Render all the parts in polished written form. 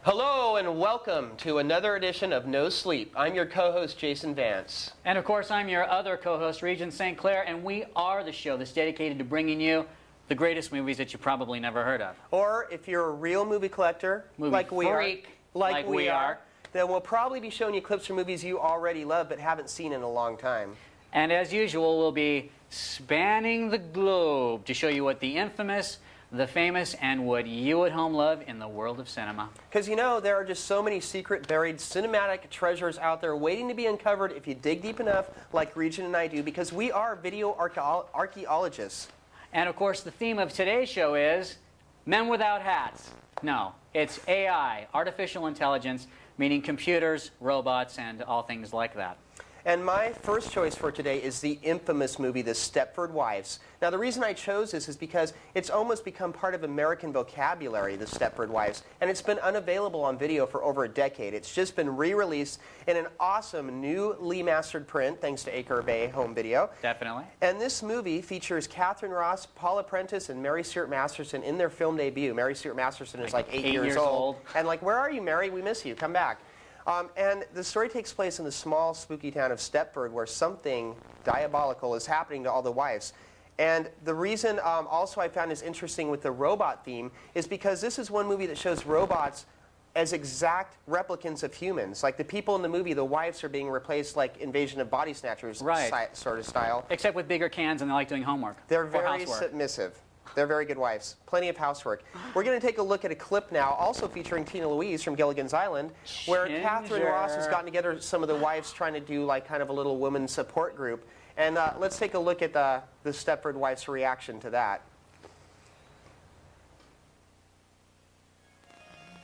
Hello and welcome to another edition of No Sleep. I'm your co-host, Jason Vance. And of course, I'm your other co-host, Regent St. Clair, and we are the show that's dedicated to bringing you the greatest movies that you probably never heard of. Or if you're a real movie collector, like we are, then we'll probably be showing you clips from movies you already love but haven't seen in a long time. And as usual, we'll be spanning the globe to show you what the infamous, the famous, and what you at home love in the world of cinema. Because you know, there are just so many secret, buried cinematic treasures out there waiting to be uncovered if you dig deep enough, like Regent and I do, because we are video archaeologists. And of course, the theme of today's show is Men Without Hats. No, it's AI, artificial intelligence, meaning computers, robots, and all things like that. And my first choice for today is the infamous movie, The Stepford Wives. Now, the reason I chose this is because it's almost become part of American vocabulary, The Stepford Wives, and it's been unavailable on video for over a decade. It's just been re-released in an awesome newly mastered print, thanks to Acre Bay Home Video. Definitely. And this movie features Catherine Ross, Paula Prentice, and Mary Stuart Masterson in their film debut. Mary Stuart Masterson is like 8 years old. And like, where are you, Mary? We miss you. Come back. And the story takes place in the small, spooky town of Stepford, where something diabolical is happening to all the wives. And the reason also I found this interesting with the robot theme is because this is one movie that shows robots as exact replicants of humans. Like the people in the movie, the wives are being replaced like Invasion of Body Snatchers sort of style. Except with bigger cans and they like doing homework. They're very submissive. They're very good wives. Plenty of housework. We're going to take a look at a clip now, also featuring Tina Louise from Gilligan's Island, where Catherine Ross has gotten together some of the wives trying to do like kind of a little women's support group. And let's take a look at the Stepford Wives' reaction to that.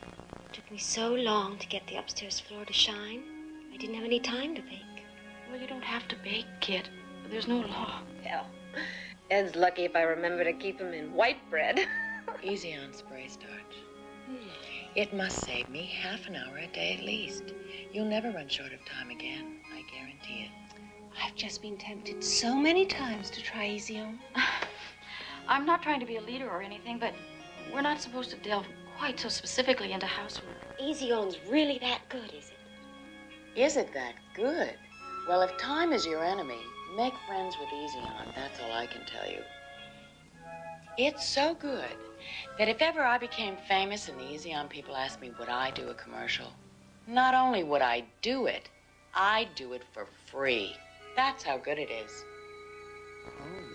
It took me so long to get the upstairs floor to shine. I didn't have any time to bake. Well, you don't have to bake, kid. There's no law. Well, Ed's lucky if I remember to keep him in white bread. Easy on spray starch. It must save me half an hour a day at least. You'll never run short of time again, I guarantee it. I've just been tempted so many times to try Easy On. I'm not trying to be a leader or anything, but we're not supposed to delve quite so specifically into housework. Easy On's really that good, is it? Is it that good? Well, if time is your enemy, make friends with Easy On, that's all I can tell you. It's so good that if ever I became famous and the Easy On people asked me would I do a commercial, not only would I do it, I'd do it for free. That's how good it is. Holy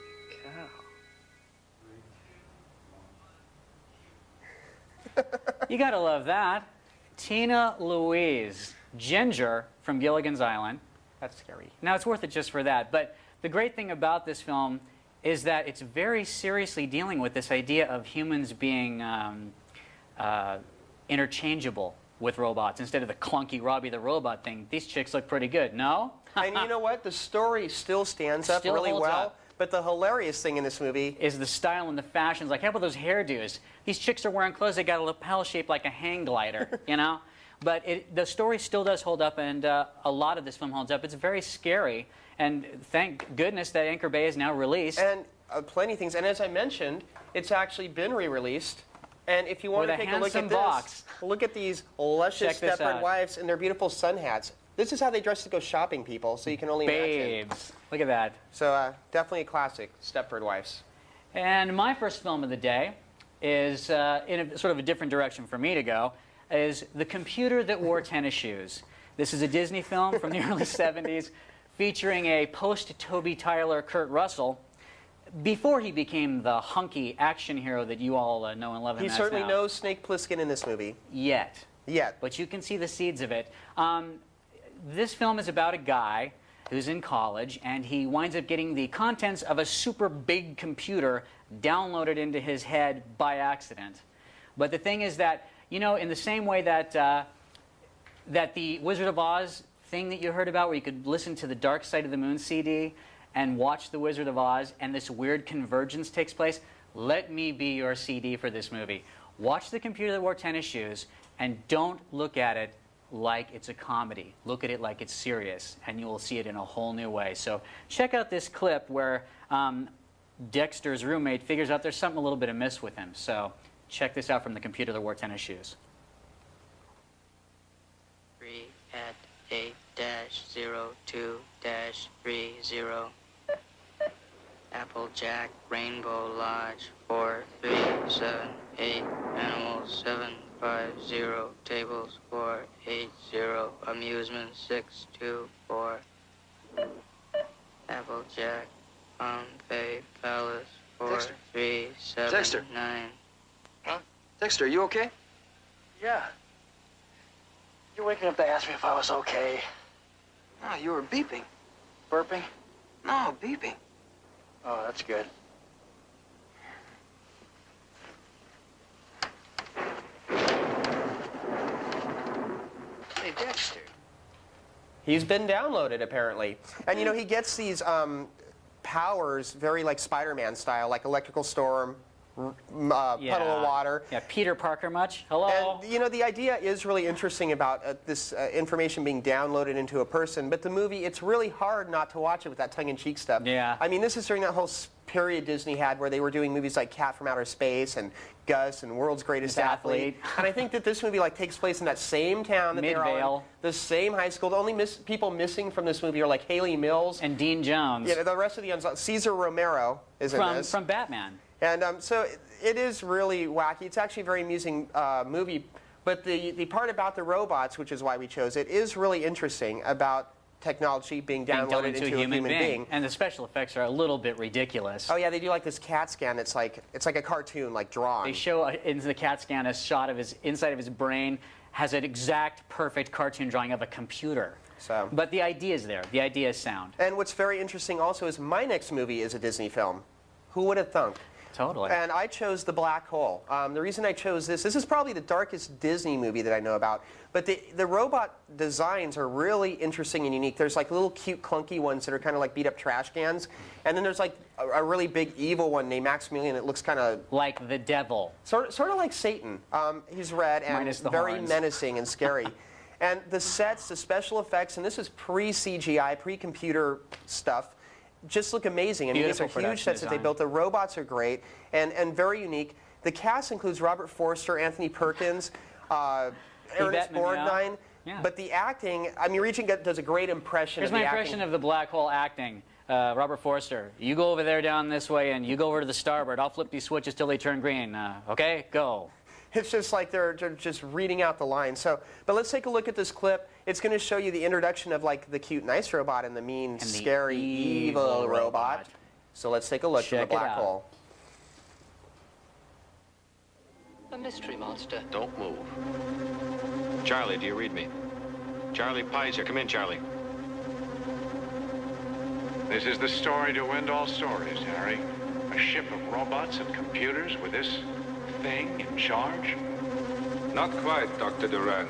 cow. You gotta love that. Tina Louise, Ginger from Gilligan's Island. That's scary. Now, it's worth it just for that. But the great thing about this film is that it's very seriously dealing with this idea of humans being interchangeable with robots. Instead of the clunky Robbie the Robot thing, these chicks look pretty good, no? And you know what? The story still stands up really well. But the hilarious thing in this movie is the style and the fashions. Like, how about those hairdos? These chicks are wearing clothes that got a lapel shaped like a hang glider, you know? But the story still does hold up, and a lot of this film holds up. It's very scary, and thank goodness that Anchor Bay is now released. And plenty of things. And as I mentioned, it's actually been re-released. And if you want to take a look at this, look at these luscious Stepford wives and their beautiful sun hats. This is how they dress to go shopping, people, so you can only imagine. Babes. Look at that. So definitely a classic, Stepford Wives. And my first film of the day is in a sort of a different direction for me to go, is The Computer That Wore Tennis Shoes. This is a Disney film from the early 70s featuring a post-Toby Tyler Kurt Russell before he became the hunky action hero that you all know and love him as now. He certainly knows Snake Plissken in this movie. Yet. But you can see the seeds of it. This film is about a guy who's in college, and he winds up getting the contents of a super big computer downloaded into his head by accident. But the thing is that, you know, in the same way that that the Wizard of Oz thing that you heard about, where you could listen to the Dark Side of the Moon CD and watch the Wizard of Oz, and this weird convergence takes place, let me be your CD for this movie. Watch The Computer That Wore Tennis Shoes, and don't look at it like it's a comedy. Look at it like it's serious, and you will see it in a whole new way. So check out this clip where Dexter's roommate figures out there's something a little bit amiss with him. So check this out from The Computer That Wore Tennis Shoes. 502-30. Applejack, Rainbow Lodge, 4378. Animals, 750. Tables, 480. Amusement, 624. Applejack, Pompey Palace, 4379. Huh? Dexter, you okay? Yeah. You wake me up to ask me if I was okay. No, you were beeping. Burping? No, beeping. Oh, that's good. Hey, Dexter. He's been downloaded, apparently. And, you know, he gets these powers very like Spider-Man style, like electrical storm, puddle of water. Yeah, Peter Parker much? Hello? And, you know, the idea is really interesting about this information being downloaded into a person, but the movie, it's really hard not to watch it with that tongue-in-cheek stuff. Yeah. I mean, this is during that whole period Disney had where they were doing movies like Cat from Outer Space and Gus and World's Greatest Athlete. And I think that this movie like takes place in that same town that they're all in, the same high school. The only people missing from this movie are like Haley Mills. And Dean Jones. Yeah, the rest of the Cesar Romero is in this. From Batman. And so it is really wacky. It's actually a very amusing movie. But the part about the robots, which is why we chose it, is really interesting about technology being downloaded into a human being. And the special effects are a little bit ridiculous. Oh yeah, they do like this CAT scan. It's like a cartoon, like drawn. They show in the CAT scan a shot of his inside of his brain has an exact perfect cartoon drawing of a computer. So. But the idea is there. The idea is sound. And what's very interesting also is my next movie is a Disney film. Who would have thunk? Totally. And I chose The Black Hole. The reason I chose this is probably the darkest Disney movie that I know about. But the robot designs are really interesting and unique. There's like little cute clunky ones that are kind of like beat up trash cans. And then there's like a really big evil one named Maximilian that looks kind of... like the devil. Sort of like Satan. He's red and very horns. menacing and scary. And the sets, the special effects, and this is pre-CGI, pre-computer stuff, just look amazing. I mean, these are huge sets that they built. The robots are great and very unique. The cast includes Robert Forster, Anthony Perkins, Ernest Borgnine. Yeah. But the acting, I mean, Regent does a great impression Here's of the my acting. impression of the Black Hole acting. Robert Forster, you go over there down this way and you go over to the starboard. I'll flip these switches till they turn green. Okay, go. It's just like they're just reading out the lines. So, but let's take a look at this clip. It's going to show you the introduction of like the cute, nice robot and the mean, And the scary, evil robot. So let's take a look at the Black Hole. A mystery monster. Don't move. Charlie, do you read me? Charlie Pizer, come in, Charlie. This is the story to end all stories, Harry. A ship of robots and computers with this thing in charge? Not quite, Dr. Durant.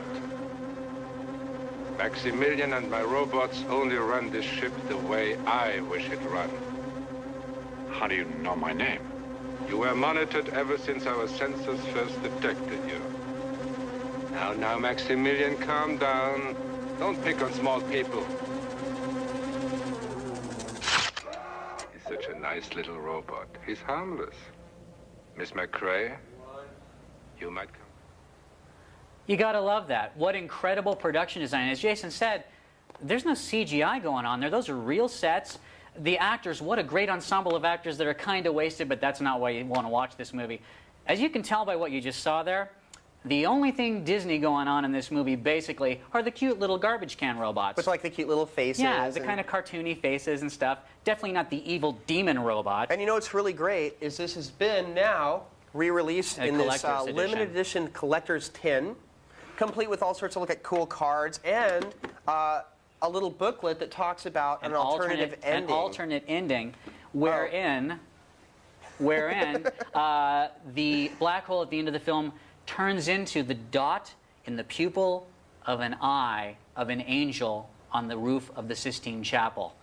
Maximilian and my robots only run this ship the way I wish it run. How do you know my name? You were monitored ever since our sensors first detected you. Now, Maximilian, calm down. Don't pick on small people. He's such a nice little robot. He's harmless. Miss McCrae, you might come. You gotta love that. What incredible production design. As Jason said, there's no CGI going on there. Those are real sets. The actors, what a great ensemble of actors that are kind of wasted, but that's not why you want to watch this movie. As you can tell by what you just saw there, the only thing Disney going on in this movie, basically, are the cute little garbage can robots. With like the cute little faces. Yeah, the kind of cartoony faces and stuff. Definitely not the evil demon robot. And you know what's really great is this has been now re-released in this limited edition collector's tin, complete with all sorts of cool cards and a little booklet that talks about an alternative ending. An alternate ending wherein the black hole at the end of the film turns into the dot in the pupil of an eye of an angel on the roof of the Sistine Chapel.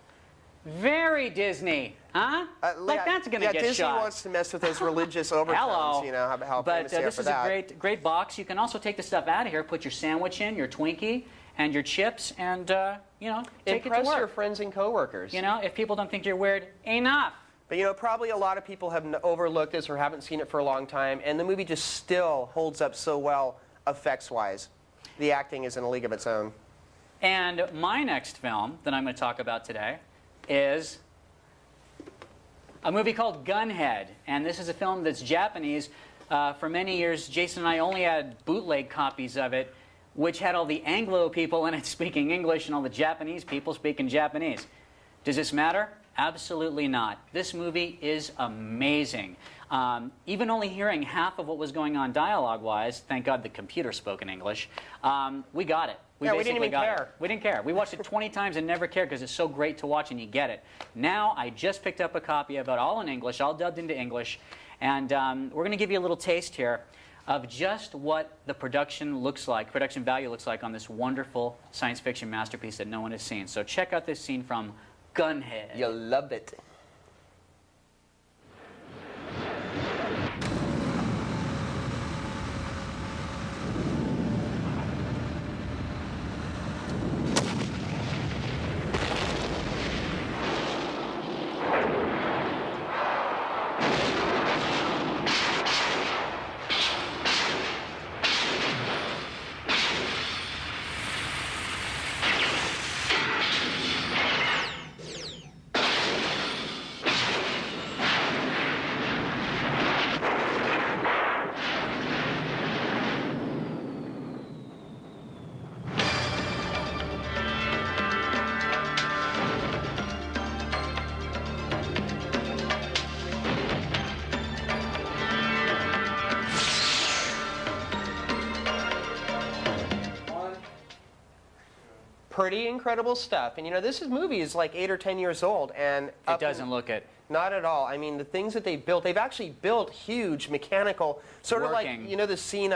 Very Disney, huh? Like that's going to get Disney shot. Disney wants to mess with those religious overtones. Hello. You know how but famous they are this for is that. a great box. You can also take the stuff out of here, put your sandwich in, your Twinkie, and your chips, and take it to Impress work. your friends and coworkers. You know, if people don't think you're weird, enough. But you know, probably a lot of people have overlooked this or haven't seen it for a long time, and the movie just still holds up so well effects-wise. The acting is in a league of its own. And my next film that I'm going to talk about today is a movie called Gunhed. And this is a film that's Japanese. For many years, Jason and I only had bootleg copies of it, which had all the Anglo people in it speaking English and all the Japanese people speaking Japanese. Does this matter? Absolutely not. This movie is amazing. Even only hearing half of what was going on dialogue-wise, thank God the computer spoke in English, we got it. We didn't even care. We didn't care. We watched it 20 times and never cared because it's so great to watch and you get it. Now, I just picked up a copy of it all in English, all dubbed into English, and we're going to give you a little taste here of just what the production looks like, production value looks like on this wonderful science fiction masterpiece that no one has seen. So check out this scene from Gunhed. You'll love it. Pretty incredible stuff. And you know, this movie is like 8 or 10 years old, and it doesn't look it. Not at all. I mean, the things that they built, they've actually built huge mechanical, sort of like, you know, the scene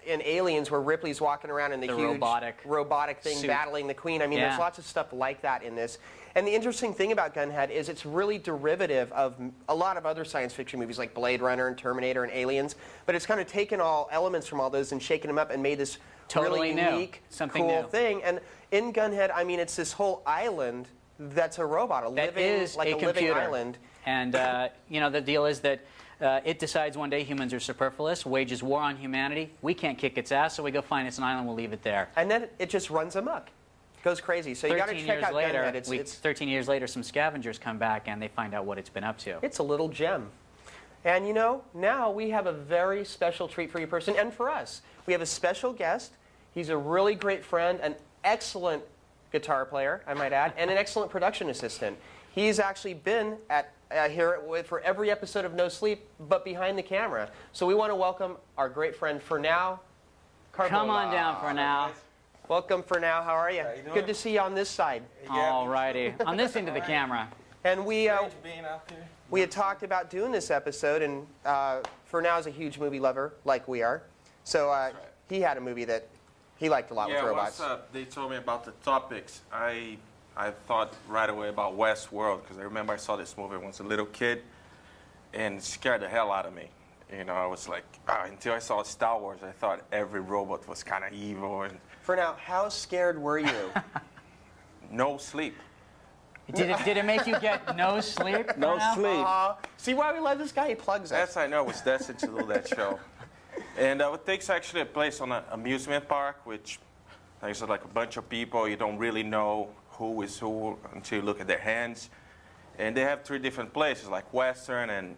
in Aliens where Ripley's walking around in the huge robotic thing suit. Battling the Queen. I mean, there's lots of stuff like that in this. And the interesting thing about Gunhed is it's really derivative of a lot of other science fiction movies like Blade Runner and Terminator and Aliens, but it's kind of taken all elements from all those and shaken them up and made this totally really unique, cool thing. And in Gunhed, I mean, it's this whole island that's a robot, a living island. And you know, the deal is that it decides one day humans are superfluous, wages war on humanity. We can't kick its ass, so we go find us an island, we'll leave it there. And then it just runs amok. Goes crazy. So you got to check out Gunhed. 13 years later, some scavengers come back and they find out what it's been up to. It's a little gem. And you know, now we have a very special treat for you person and for us. We have a special guest. He's a really great friend, an excellent guitar player, I might add, and an excellent production assistant. He's actually been at here for every episode of No Sleep, but behind the camera. So we want to welcome our great friend Fernao. Come on down, Fernao. Welcome, Fernao. How are you? Good to see you on this side. All righty. On this end of the camera. And we had talked about doing this episode, and Fernao's a huge movie lover, like we are. So he had a movie that he liked a lot with robots. Once they told me about the topics, I thought right away about Westworld, because I remember I saw this movie when I was a little kid, and it scared the hell out of me. You know, I was like, until I saw Star Wars, I thought every robot was kind of evil. And Fernao, how scared were you? No sleep. Did it make you get no sleep? No sleep. See why we love this guy? He plugs us. Yes, I know. I was destined to do that show. And it takes actually a place on an amusement park, which there's like a bunch of people. You don't really know who is who until you look at their hands. And they have 3 different places, like Western and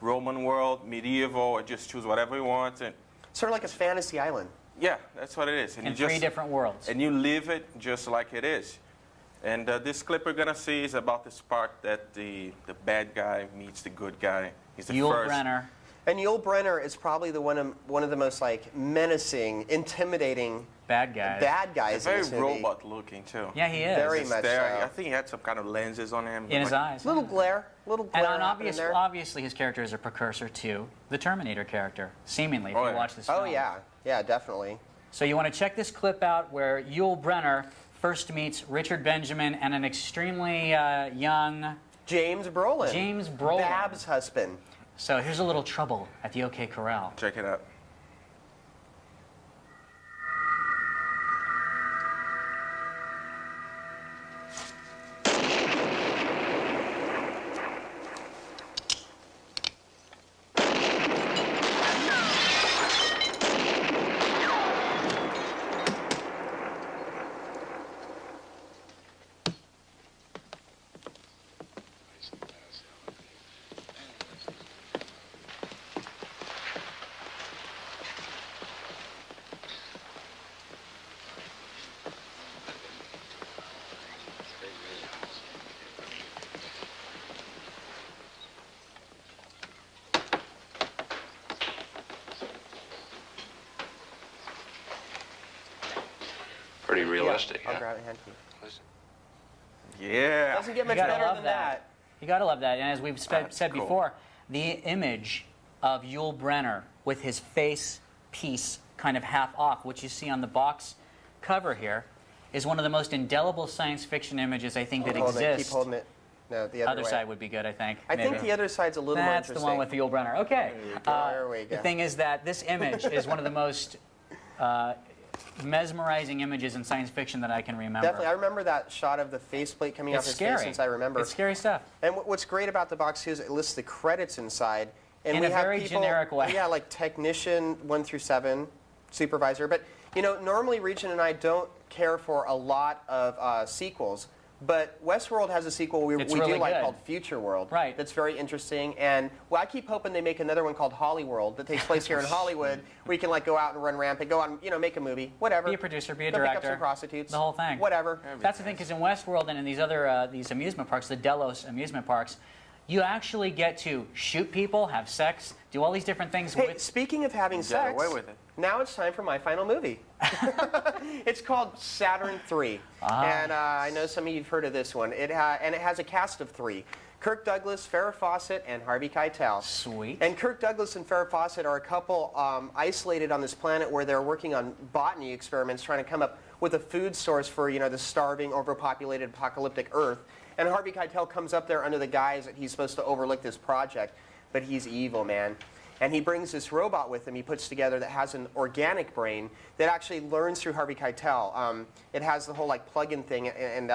Roman world, medieval, or just choose whatever you want. And sort of like a fantasy island. Yeah, that's what it is. And you 3 different worlds. And you live it just like it is. And this clip we're going to see is about this part that the bad guy meets the good guy. He's the Yul first. Brynner. And Yul Brynner is probably one of the most like menacing, intimidating bad guys very in this movie. robot looking too. Yeah, he is. Very much so. I think he had some kind of lenses on him. In his eyes. Little glare. And obviously his character is a precursor to the Terminator character, seemingly, if you watch this film. Oh, yeah. Yeah, definitely. So you want to check this clip out where Yul Brynner first meets Richard Benjamin and an extremely young... James Brolin. James Brolin. Babs' husband. So here's a little trouble at the OK Corral. Check it out. realistic. I'll grab a hand key. Listen. Yeah. Doesn't get much You gotta better love than that. that. You gotta love that. And as we've said cool. before, the image of Yul Brynner with his face piece kind of half off, which you see on the box cover here, is one of the most indelible science fiction images I think that exists. Keep holding it. No, the other way. Side would be good, I think. I think the other side's a little more That's interesting. the one with Yul Brynner. Okay. There we go. The thing is that this image is one of the most mesmerizing images in science fiction that I can remember. Definitely. I remember that shot of the faceplate coming off his face since I remember. It's scary stuff. And what's great about the box is it lists the credits inside. And In we a have very people, generic way. Yeah, like technician 1 through 7, supervisor. But, you know, normally Regent and I don't care for a lot of sequels. But Westworld has a sequel we It's do really like good. called Future World. Right. That's very interesting. And well, I keep hoping they make another one called Hollyworld that takes place here in Hollywood, where you can like go out and run rampant, go out and, you know, make a movie, whatever. Be a producer, be a Go director. Pick up some prostitutes. The whole thing. Whatever. That's the thing, because in Westworld and in these other these amusement parks, the Delos amusement parks, you actually get to shoot people, have sex, do all these different things. Hey, speaking of having Get sex, away with it. now it's time for my final movie. It's called Saturn III. And I know some of you have heard of this one. And it has a cast of 3. Kirk Douglas, Farrah Fawcett, and Harvey Keitel. Sweet. And Kirk Douglas and Farrah Fawcett are a couple isolated on this planet where they're working on botany experiments, trying to come up with a food source for, you know, the starving, overpopulated, apocalyptic Earth. And Harvey Keitel comes up there under the guise that he's supposed to overlook this project, but he's evil, man. And he brings this robot with him he puts together that has an organic brain that actually learns through Harvey Keitel. It has the whole like plug-in thing, and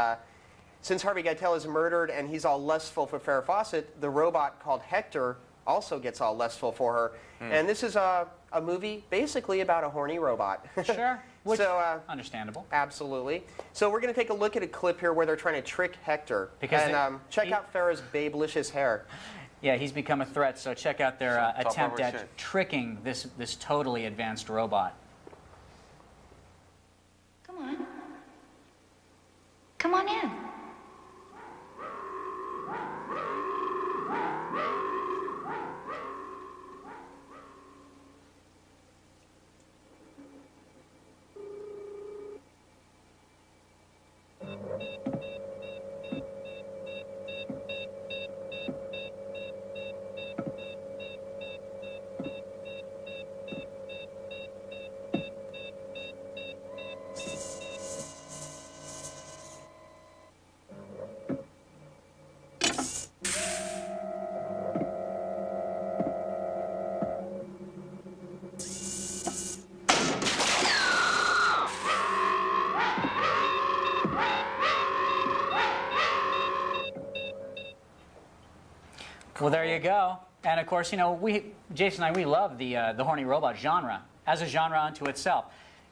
since Harvey Keitel is murdered and he's all lustful for Farrah Fawcett, the robot called Hector also gets all lustful for her. And this is a movie basically about a horny robot. Sure. Which, so, understandable. Absolutely. So we're going to take a look at a clip here where they're trying to trick Hector. Because check out Farrah's babelicious hair. Yeah, he's become a threat, so check out their attempt at shit. tricking this totally advanced robot. Come on. Come on in. Well, there you go. And of course, you know, Jason and I, we love the horny robot genre as a genre unto itself.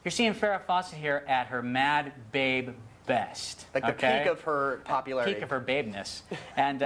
You're seeing Farrah Fawcett here at her mad babe best. Like the peak of her popularity. Peak of her babeness. And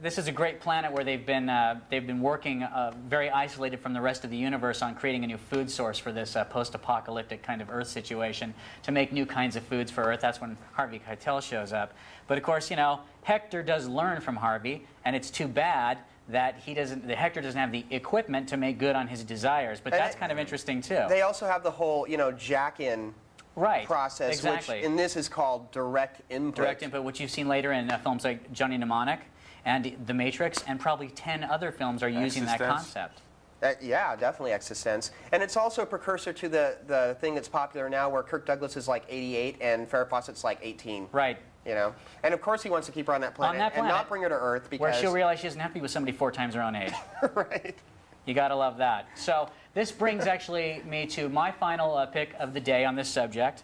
this is a great planet where they've been working very isolated from the rest of the universe on creating a new food source for this post-apocalyptic kind of Earth situation to make new kinds of foods for Earth. That's when Harvey Keitel shows up. But of course, you know, Hector does learn from Harvey, and it's too bad that Hector doesn't have the equipment to make good on his desires. But that's kind of interesting too. They also have the whole, you know, jack-in process, exactly. which in this is called direct input. Direct input, which you've seen later in films like Johnny Mnemonic and The Matrix, and probably 10 other films are using that concept. Yeah, definitely Existence. And it's also a precursor to the thing that's popular now where Kirk Douglas is like 88 and Farrah Fawcett's like 18. Right. You know? And of course he wants to keep her on that planet, and not bring her to Earth because... Where she'll realize she doesn't have to be with somebody 4 times her own age. Right. You gotta love that. So this brings actually me to my final pick of the day on this subject.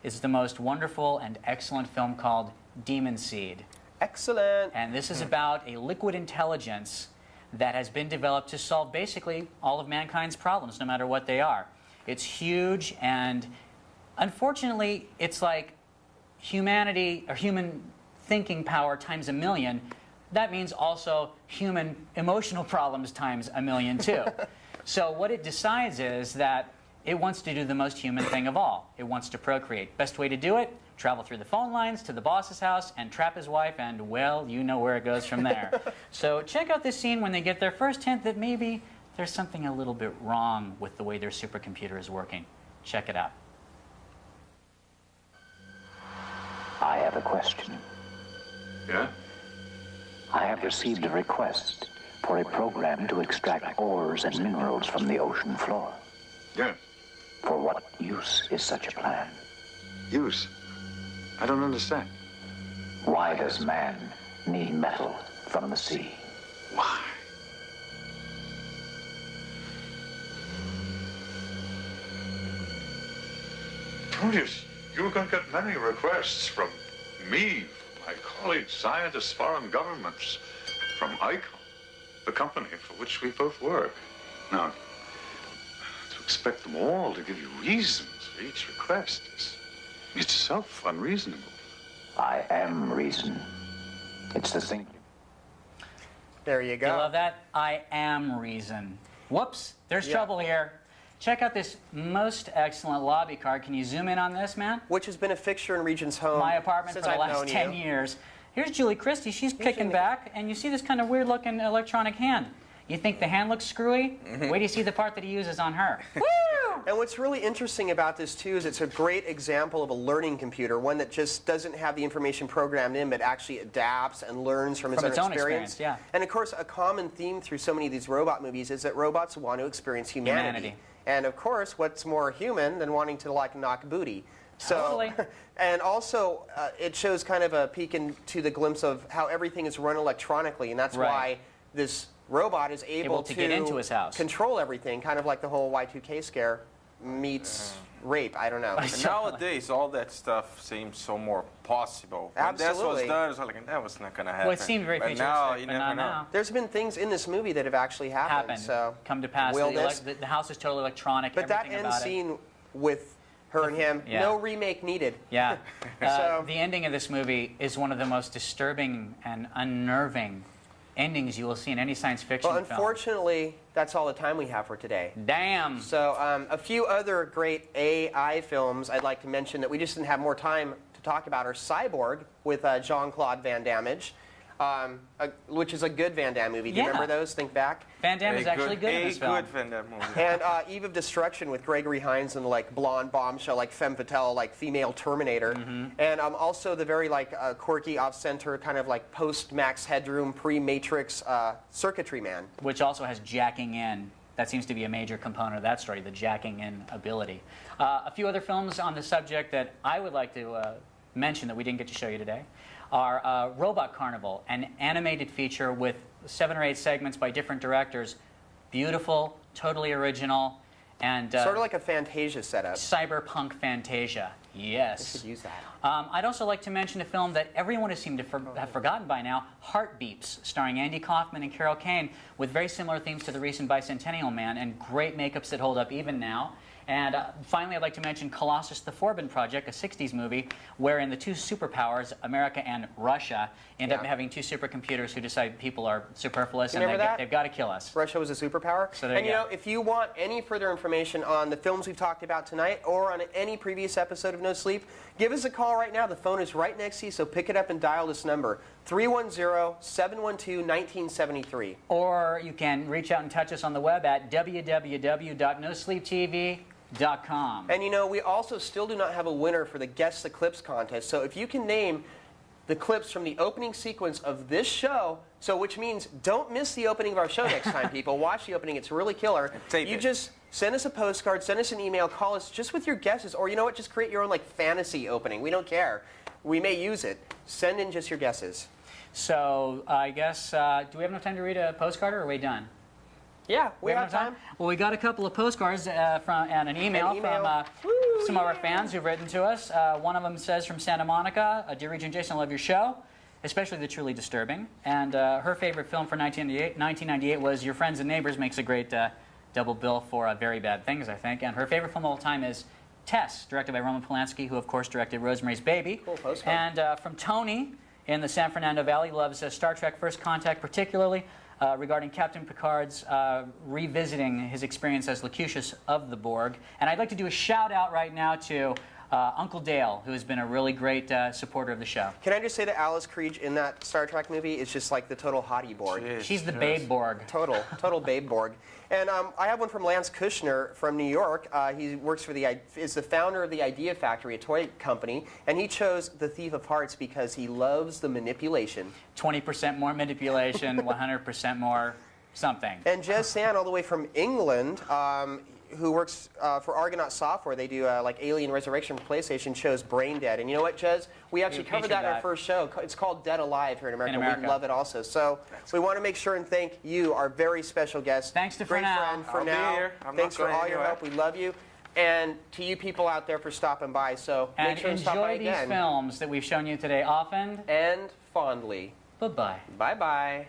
It's the most wonderful and excellent film called Demon Seed. Excellent. And this is about a liquid intelligence that has been developed to solve basically all of mankind's problems, no matter what they are. It's huge, and unfortunately, it's like humanity, or human thinking power times 1,000,000. That means also human emotional problems times 1,000,000 too. So what it decides is that it wants to do the most human thing of all. It wants to procreate. Best way to do it? Travel through the phone lines to the boss's house and trap his wife, and, well, you know where it goes from there. So check out this scene when they get their first hint that maybe there's something a little bit wrong with the way their supercomputer is working. Check it out. have a question. Yeah? I have received a request for a program to extract ores and minerals from the ocean floor. Yeah. For what use is such a plan? Use? I don't understand. Why does man need metal from the sea? Why? Julius, you're going to get many requests from me, from my colleagues, scientists, foreign governments, from ICON, the company for which we both work. Now, to expect them all to give you reasons for each request is itself unreasonable. I am reason. It's the thing. There you go. You love that? I am reason. Whoops, there's trouble here. Check out this most excellent lobby card. Can you zoom in on this, man? Which has been a fixture in Regent's home. My apartment since for the I've last known 10 you. years. Here's Julie Christie. She's kicking back, and you see this kind of weird-looking electronic hand. You think the hand looks screwy? Wait till you see the part that he uses on her. Woo! And what's really interesting about this, too, is it's a great example of a learning computer, one that just doesn't have the information programmed in, but actually adapts and learns from its own experience. Yeah. And, of course, a common theme through so many of these robot movies is that robots want to experience humanity. And, of course, what's more human than wanting to, like, knock booty? So, totally. And also, it shows kind of a peek into the glimpse of how everything is run electronically, and that's why this robot is able to get into his house, control everything, kind of like the whole Y2K scare meets rape. I don't know. And nowadays, all that stuff seems so more possible. Absolutely. When that was done, like, that was not going to happen. Well, it seemed very futuristic, now, you never know. There's been things in this movie that have actually happened. So come to pass. The house is totally electronic. But that end scene with her and him, no remake needed. Yeah. The ending of this movie is one of the most disturbing and unnerving endings you will see in any science fiction film. Well, unfortunately, that's all the time we have for today. Damn. So a few other great AI films I'd like to mention that we just didn't have more time to talk about are Cyborg with Jean-Claude Van Damme, which is a good Van Damme movie. Do you remember those? Think back. Van Damme is actually good in this film. Good Van Damme movie. And Eve of Destruction with Gregory Hines and like blonde bombshell, like femme fatale, like female Terminator. And also the very like quirky, off-center, kind of like post-Max Headroom, pre-Matrix Circuitry Man. Which also has jacking in. That seems to be a major component of that story, the jacking in ability. A few other films on the subject that I would like to mention that we didn't get to show you today are Robot Carnival, an animated feature with 7 or 8 segments by different directors. Beautiful, totally original, and sort of like a Fantasia setup. Cyberpunk Fantasia, yes. We should use that. I'd also like to mention a film that everyone has seemed to have forgotten by now, Heartbeeps, starring Andy Kaufman and Carol Kane, with very similar themes to the recent Bicentennial Man, and great makeups that hold up even now. And finally, I'd like to mention Colossus the Forbidden Project, a 60s movie, wherein the two superpowers, America and Russia, end up having two supercomputers who decide people are superfluous and they've got to kill us. Russia was a superpower. So there and you go. Know, if you want any further information on the films we've talked about tonight or on any previous episode of No Sleep, give us a call right now. The phone is right next to you, so pick it up and dial this number, 310-712-1973. Or you can reach out and touch us on the web at www.nosleeptv.com. And you know, we also still do not have a winner for the Guess the Clips contest. So if you can name the clips from the opening sequence of this show, so which means don't miss the opening of our show next time, people. Watch the opening. It's really killer. You just send us a postcard, send us an email, call us just with your guesses. Or you know what? Just create your own like fantasy opening. We don't care. We may use it. Send in just your guesses. So I guess, do we have enough time to read a postcard or are we done? Yeah, we have time. Well, we got a couple of postcards and an email from some of our fans who've written to us. One of them says from Santa Monica, Dear Regent Jason, I love your show, especially the truly disturbing. And her favorite film for 1998 was Your Friends and Neighbors, makes a great double bill for Very Bad Things, I think. And her favorite film of all time is Tess, directed by Roman Polanski, who of course directed Rosemary's Baby. Cool postcard. And from Tony in the San Fernando Valley, loves Star Trek First Contact, particularly regarding Captain Picard's revisiting his experience as Locutus of the Borg. And I'd like to do a shout out right now to Uncle Dale, who has been a really great supporter of the show. Can I just say that Alice Creed in that Star Trek movie is just like the total hottie Borg. She's the Babe Borg. Total Babe Borg. And I have one from Lance Kushner from New York. He works for is the founder of the Idea Factory, a toy company, and he chose The Thief of Hearts because he loves the manipulation. 20% more manipulation, 100% more something. And Jez Sand, all the way from England, who works for Argonaut Software, they do like Alien Resurrection for PlayStation, chose Brain Dead. And you know what, Jez? We actually covered that in our first show. It's called Dead Alive here in America. We love it also. So we want to make sure and thank you, our very special guest. Thanks to great Fernao. friend, Fernao. Thanks for all your help. We love you. And to you people out there for stopping by. So make sure to stop by again. And enjoy these films that we've shown you today often and fondly. Bye-bye. Bye-bye.